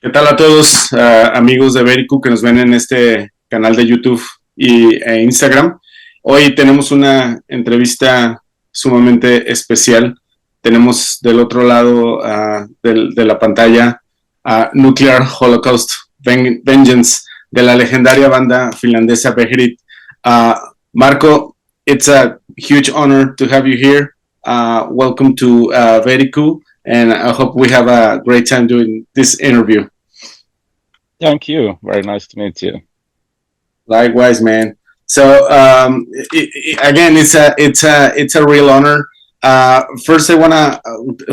¿Qué tal a todos, amigos de Beherit que nos ven en este canal de YouTube e Instagram? Hoy tenemos una entrevista sumamente especial. Tenemos del otro lado de la pantalla a Nuclear Holocausto Vengeance de la legendaria banda finlandesa Beherit. Marko, it's a huge honor to have you here. Welcome to Beherit, and I hope we have a great time doing this interview. Thank you. Very nice to meet you. Likewise, man. So again, it's a real honor. First, I wanna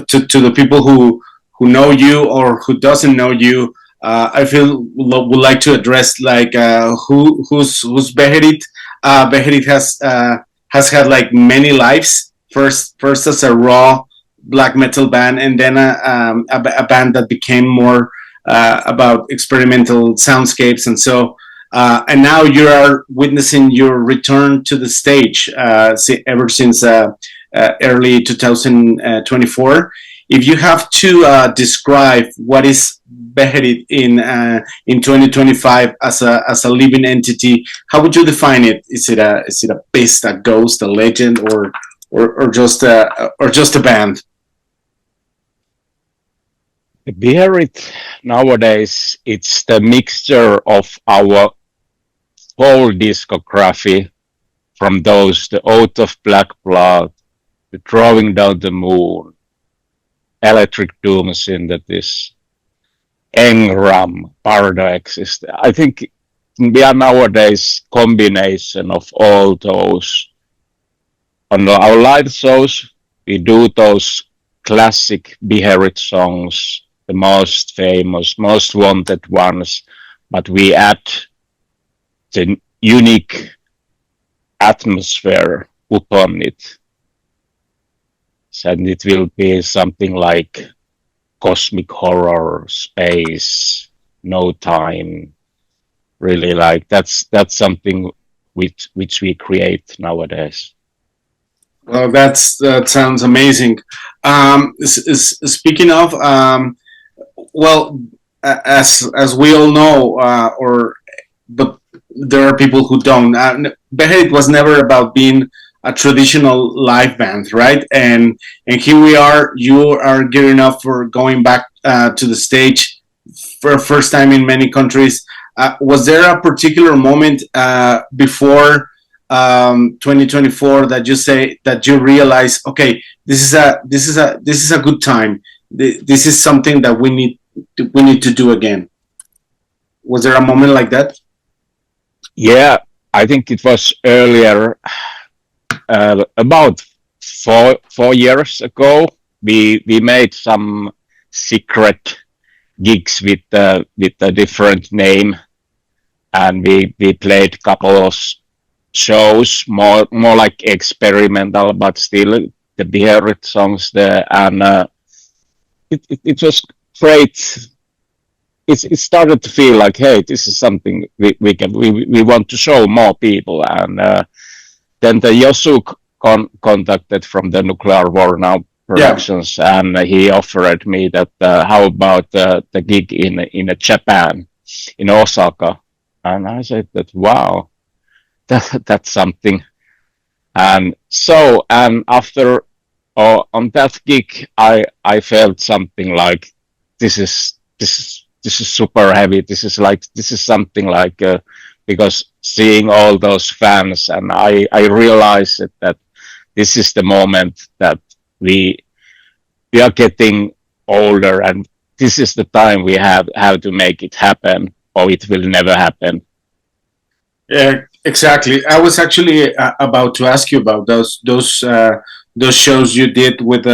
to the people who know you or who doesn't know you. I would like to address like who's Beherit. Beherit has had like many lives. First as a raw black metal band, and then a band that became more about experimental soundscapes, and so and now you are witnessing your return to the stage ever since early 2024. If you have to describe what is Beherit in 2025 as a living entity, how would you define it? Is it a beast, a ghost, a legend, or just a band? The Beherit nowadays, it's the mixture of our whole discography, from those, the Oath of Black Blood, the Drawing Down the Moon, Electric Doom Synthesis, Engram, Paradox. I think we are nowadays combination of all those. On our live shows, we do those classic Beherit songs, the most famous, most wanted ones, but we add the unique atmosphere upon it. And it will be something like cosmic horror, space, no time. Really, like that's something which we create nowadays. Well, that sounds amazing. Speaking of, well, as we all know, but there are people who don't. Beherit was never about being a traditional live band, right? And here we are. You are gearing up for going back to the stage for first time in many countries. Was there a particular moment before 2024 that you realize, okay, this is a good time. This is something that we need to do again? Was there a moment like that? Yeah, I think it was earlier, about four years ago. We made some secret gigs with a different name, and we played a couple of shows, more like experimental, but still the Beherit songs there, and it was great. It started to feel like, hey, this is something we want to show more people, and then the Yosu contacted from the Nuclear War Now Productions, yeah. And he offered me that how about the gig in Japan, in Osaka, and I said that wow. That's something, and so after on that gig, I felt something like this is super heavy. This is something like because seeing all those fans, and I realized that this is the moment that we are getting older, and this is the time we have to make it happen, or it will never happen. Yeah. Exactly. I was actually about to ask you about those shows you did with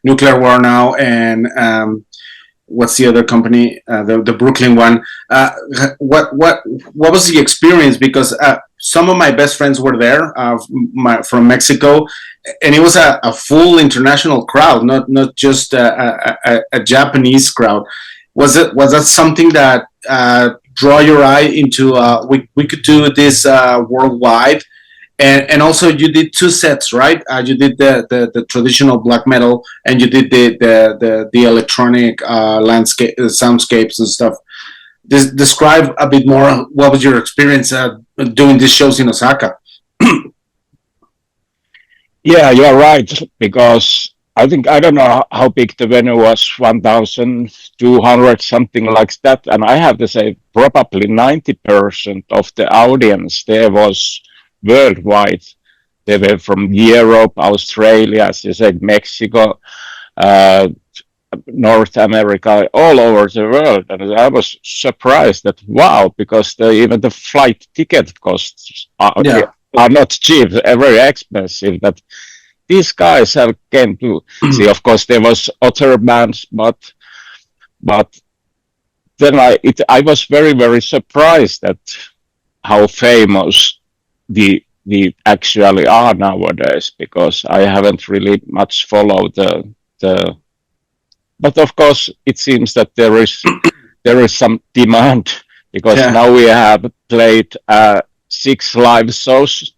Nuclear War Now and what's the other company, the Brooklyn one. What was the experience? Because some of my best friends were there from Mexico, and it was a full international crowd, not just a Japanese crowd. Was that something that draw your eye into we could do this worldwide? and also you did two sets, right? You did the traditional black metal, and you did the electronic landscape soundscapes and stuff. Describe a bit more. What was your experience doing these shows in Osaka? Yeah, you're right, because I think, I don't know how big the venue was, 1,200, something like that. And I have to say, probably 90% of the audience there was worldwide. They were from Europe, Australia, as you said, Mexico, uh, North America, all over the world. And I was surprised that, wow, because even the flight ticket costs Yeah, are not cheap, very expensive. That these guys have came to see. Of course, there was other bands, but then I was very surprised at how famous the actually are nowadays, because I haven't really much followed the. But of course, it seems that there is some demand, because yeah, now we have played 6 live shows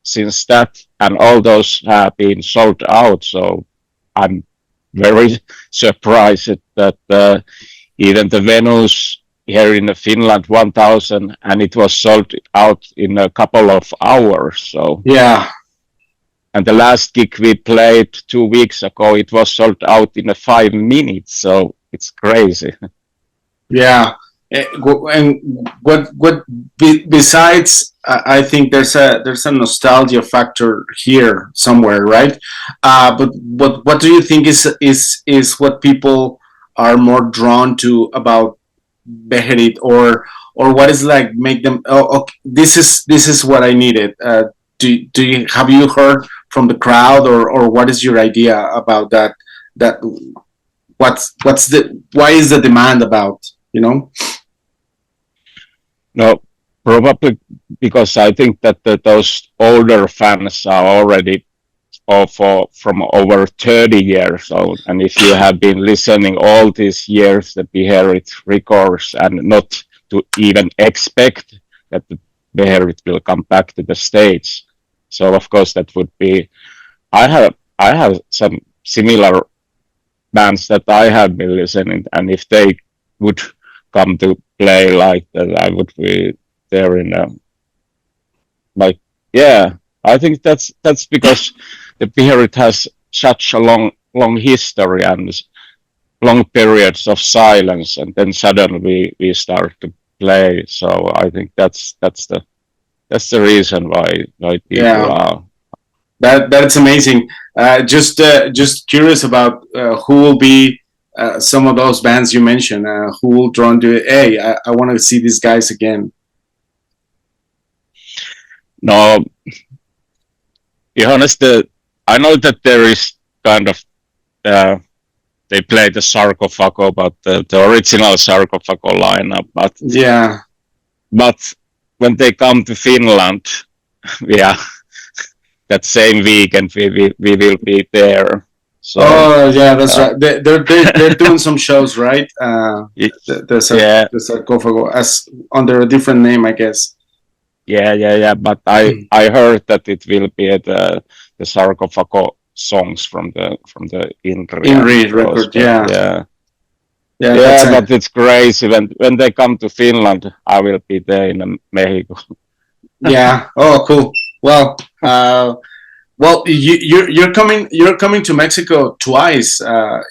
since that, and all those have been sold out. So I'm very surprised that even the venues here in Finland, 1,000, and it was sold out in a couple of hours. So, yeah. and the last gig we played 2 weeks ago, it was sold out in 5 minutes. So it's crazy. Yeah, and besides, I think there's a nostalgia factor here somewhere, right? But what do you think is what people are more drawn to about Beherit, or what is like make them, oh, okay, this is what I needed. Do you have you heard from the crowd, or what is your idea about that what's the why is the demand about, you know? No, probably because I think that those older fans are already from over 30 years old. And if you have been listening all these years, the Beherit records, and not to even expect that the Beherit will come back to the States. So of course that would be, I have some similar bands that I have been listening, and if they would come to play like that, I would be there in a, like, yeah. I think that's because the Beherit has such a long history and long periods of silence, and then suddenly we start to play. So I think that's the reason why people Yeah, are. that's amazing. Just curious about who will be some of those bands you mentioned. Who will drawn to? Hey, I want to see these guys again. No, be honest, I know that there is kind of uh, they play the sarcophago, but the original sarcophago lineup. Yeah. But when they come to Finland, yeah, that same weekend we will be there. So Oh yeah, that's uh, right. They're doing some shows, right? yeah, The sarcophago as under a different name, I guess. yeah. But I heard that it will be the sarcophago songs from the Inri In and Reed those. record, But yeah, yeah. yeah. That's Yeah, a but it's crazy when they come to Finland. I will be there in Mexico. yeah. Oh, cool. Well, well, you're coming to Mexico twice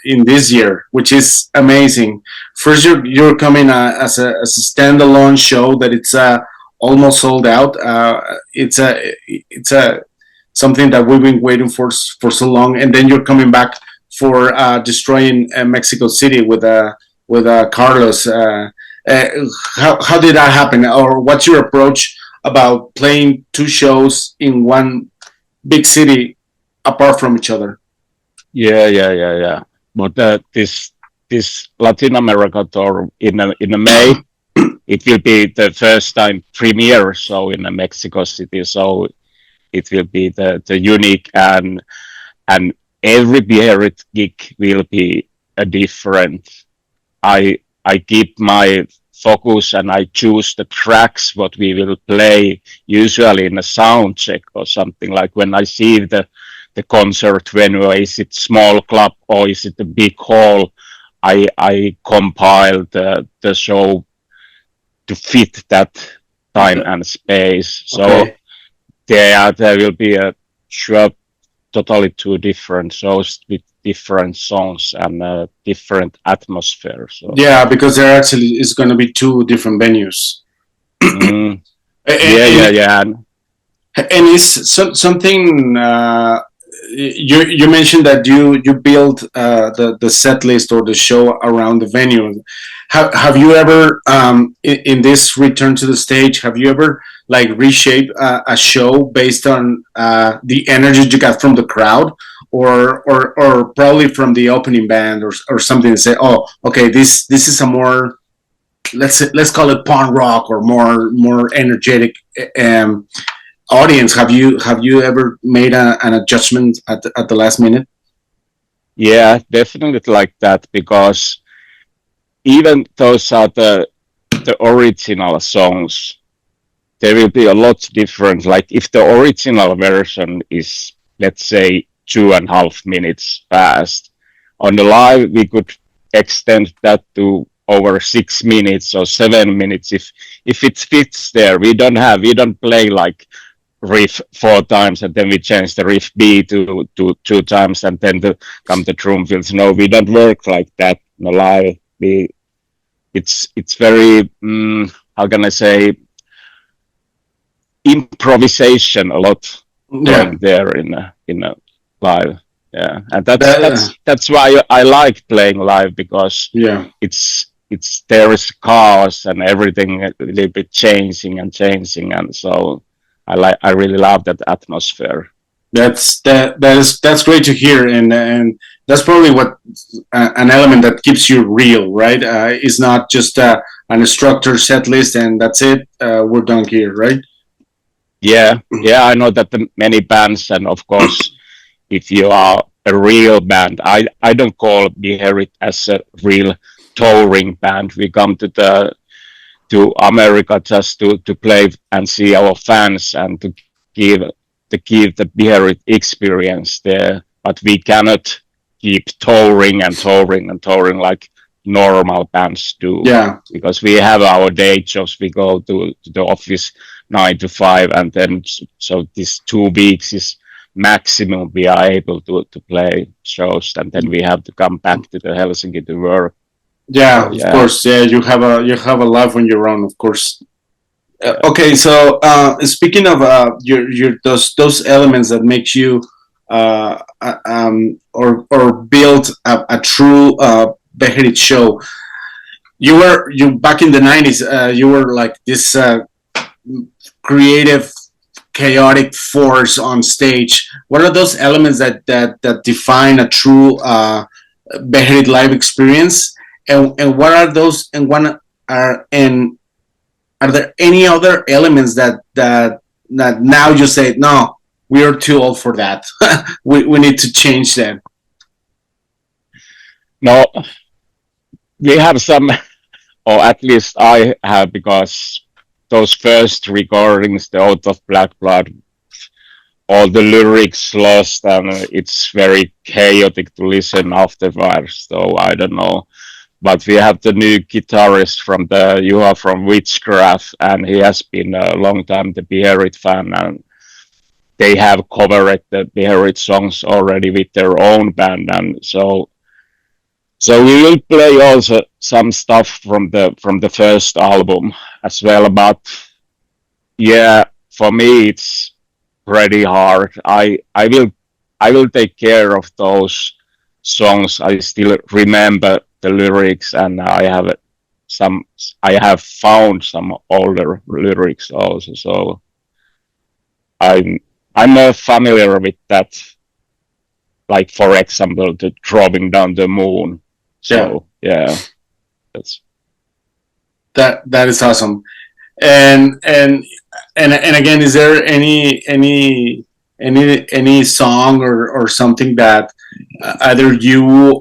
in this year, which is amazing. First, you're coming as a standalone show that it's almost sold out. It's a something that we've been waiting for so long, and then you're coming back for destroying Mexico City with Carlos. Uh, how did that happen, or what's your approach about playing two shows in one big city apart from each other? Yeah. But this Latin America tour in May, it will be the first time premiere show in Mexico City. So it will be the unique, and every Beherit gig will be a different. I keep my focus and I choose the tracks what we will play usually in a sound check or something. Like when I see the concert venue, is it small club or is it a big hall, I compile the show to fit that time and space. So there will be a sure totally two different shows with different songs and different atmosphere. So yeah, because there actually is going to be two different venues. yeah. And it's something you mentioned that you build the set list or the show around the venue. Have you ever in this return to the stage, have you ever like reshape a show based on the energy you got from the crowd, or probably from the opening band or something, to say, oh, okay, this is a more, let's call it punk rock or more energetic audience? Have you ever made an adjustment at the last minute? Yeah, definitely like that, because even those are the original songs, there will be a lot different. Like if the original version is, let's say, 2.5 minutes fast, on the live we could extend that to over 6 minutes or 7 minutes if it fits there. We don't play like riff 4 times and then we change the riff B to 2 times and then come the drum fills. No, we don't work like that in the live. It's very how can I say, improvisation a lot there in a live. Yeah, and that's why I like playing live, because it's there is chaos and everything a little bit changing, and so I really love that atmosphere. That's great to hear, and that's probably what an element that keeps you real, right? It's not just an structured set list and that's it. We're done here, right? Yeah, I know that many bands, and of course, if you are a real band, I don't call Beherit as a real touring band. We come to America just to play and see our fans and to give the Beherit experience there. But we cannot keep touring like normal bands do. Yeah, because we have our day jobs. We go to the office 9 to 5, and then so this 2 weeks is maximum we are able to play shows, and then we have to come back to the Helsinki to work. Yeah, of course. Yeah, you have a life on your own, of course. Okay, so speaking of your those elements that makes you or build a true Beherit show, you back in the 90s, you were like this creative, chaotic force on stage. What are those elements that define a true Beherit live experience? And what are those? And are there any other elements that now you say, no, we are too old for that. we need to change them? No, we have some, or at least I have, because those first recordings, the Out of Black Blood, all the lyrics lost, and it's very chaotic to listen afterwards. So I don't know. But we have the new guitarist from Juha from Witchcraft, and he has been a long time the Beherit fan, and they have covered the Beherit songs already with their own band, and so we will play also some stuff from the first album as well. But yeah, for me it's pretty hard. I will take care of those songs. I still remember the lyrics, and I have found some older lyrics also, so I'm familiar with that, like for example the Dropping Down the Moon. So yeah, that is awesome. And again, is there any song or something that either you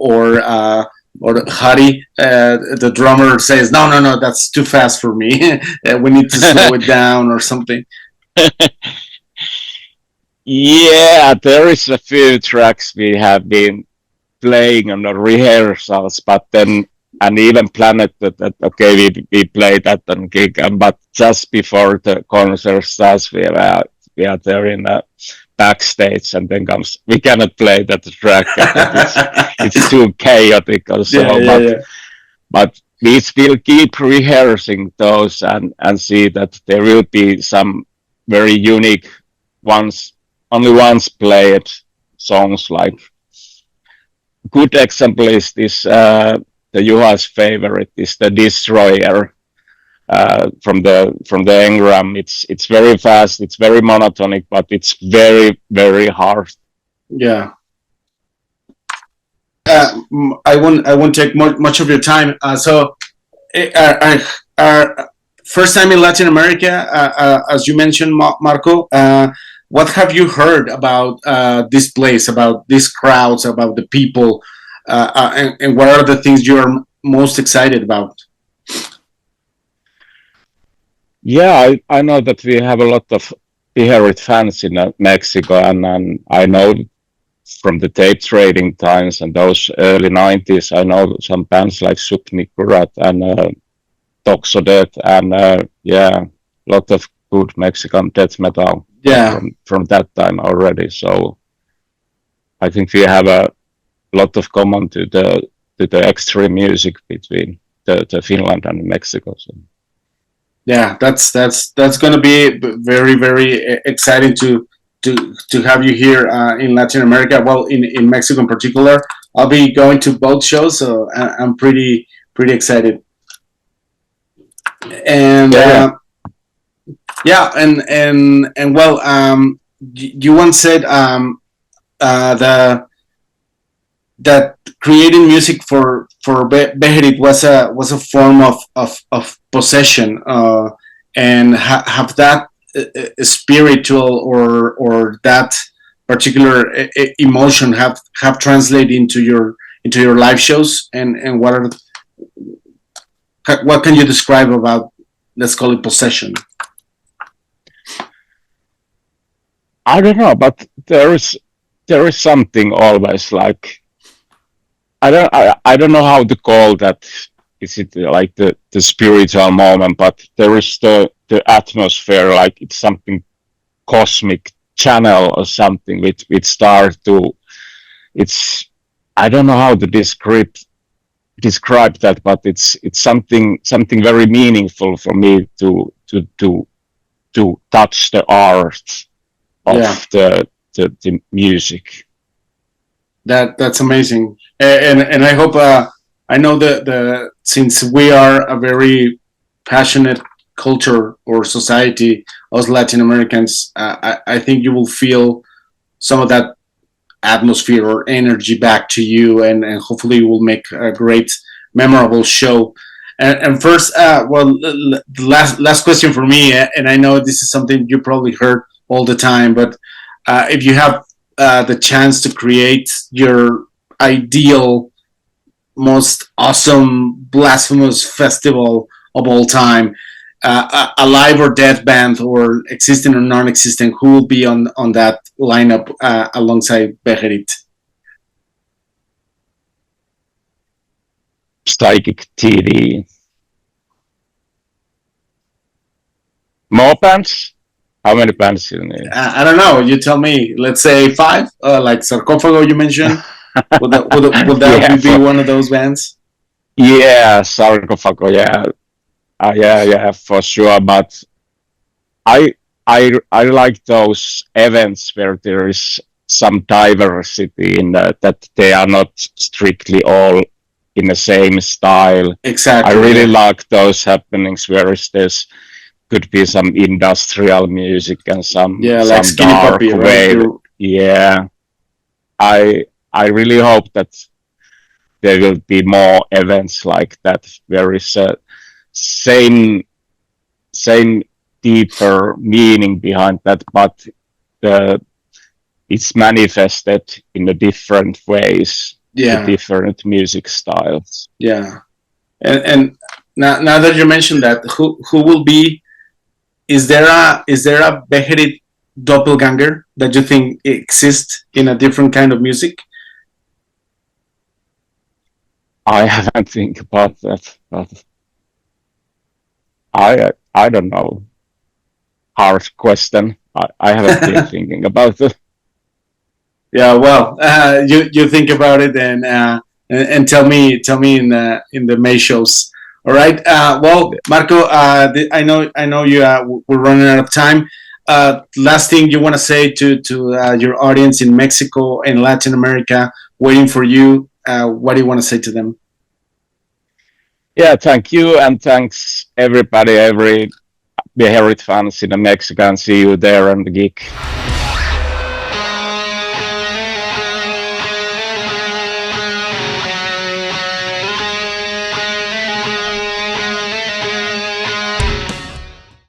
or Hari, the drummer says, no, that's too fast for me. We need to slow it down or something. Yeah, there is a few tracks we have been playing on the rehearsals, but then and even planned that okay, we play that on gig, but just before the concert starts, we are there in the backstage, and then comes we cannot play that track. It's too chaotic or so. But we will keep rehearsing those and see that there will be some very unique ones, only once played songs. Like good example is this the Juha's favorite is the Destroyer from the engram. It's very fast, it's very monotonic, but it's very, very hard. Yeah. I won't take much of your time. So, our first time in Latin America, as you mentioned, Marko. What have you heard about this place, about these crowds, about the people, and what are the things you are most excited about? Yeah, I know that we have a lot of Beherit fans in Mexico, and I know from the tape trading times and those early 90s, I know some bands like Subnikurat and Toxodet, and yeah, a lot of good Mexican death metal from that time already. So I think we have a lot of common to the extreme music between the Finland and Mexico. So. Yeah, that's going to be very, very exciting to have you here in Latin America. Well, in Mexico in particular, I'll be going to both shows, so I'm pretty excited. And and well, you once said that creating music for Beherit was a form of possession, and have that spiritual or that particular emotion have translated into your live shows, and what can you describe about, let's call it, possession? I don't know, but there is something always like I don't know how to call that. Is it like the spiritual moment? But there is the atmosphere, like it's something cosmic channel or something which start to. It's I don't know how to describe that, but it's something very meaningful for me to touch the art of the music. That's amazing, and I hope I know that since we are a very passionate culture or society, us Latin Americans, I think you will feel some of that atmosphere or energy back to you, and hopefully you will make a great, memorable show. And first, the last question for me, and I know this is something you probably heard all the time, but if you have the chance to create your ideal, most awesome, blasphemous festival of all time, a live or dead band, or existing or non-existent, who will be on that lineup alongside Beherit? Psychic TD. More bands? How many bands in there? I don't know. You tell me. Let's say 5. Like Sarcophago, you mentioned. Would that be one of those bands? Yeah, Sarcophago. Yeah, yeah, for sure. But I like those events where there is some diversity in that they are not strictly all in the same style. Exactly. I really like those happenings where there's could be some industrial music and some like Skinny dark Puppy, wave. Right? Yeah, I really hope that there will be more events like that. There is a same deeper meaning behind that, but it's manifested in a different ways Yeah. different music styles. Yeah. And now that you mentioned that, who will be? Is there a Beherit doppelganger that you think exists in a different kind of music? I haven't think about that, but I don't know. Hard question. I haven't been thinking about it. Yeah, well, you think about it and tell me in the May shows. All right. Well, Marco, I know you we're running out of time. Last thing you want to say to your audience in Mexico and Latin America waiting for you? What do you want to say to them? Yeah, thank you, and thanks everybody, every Beherit fans in Mexico, and see you there on the gig.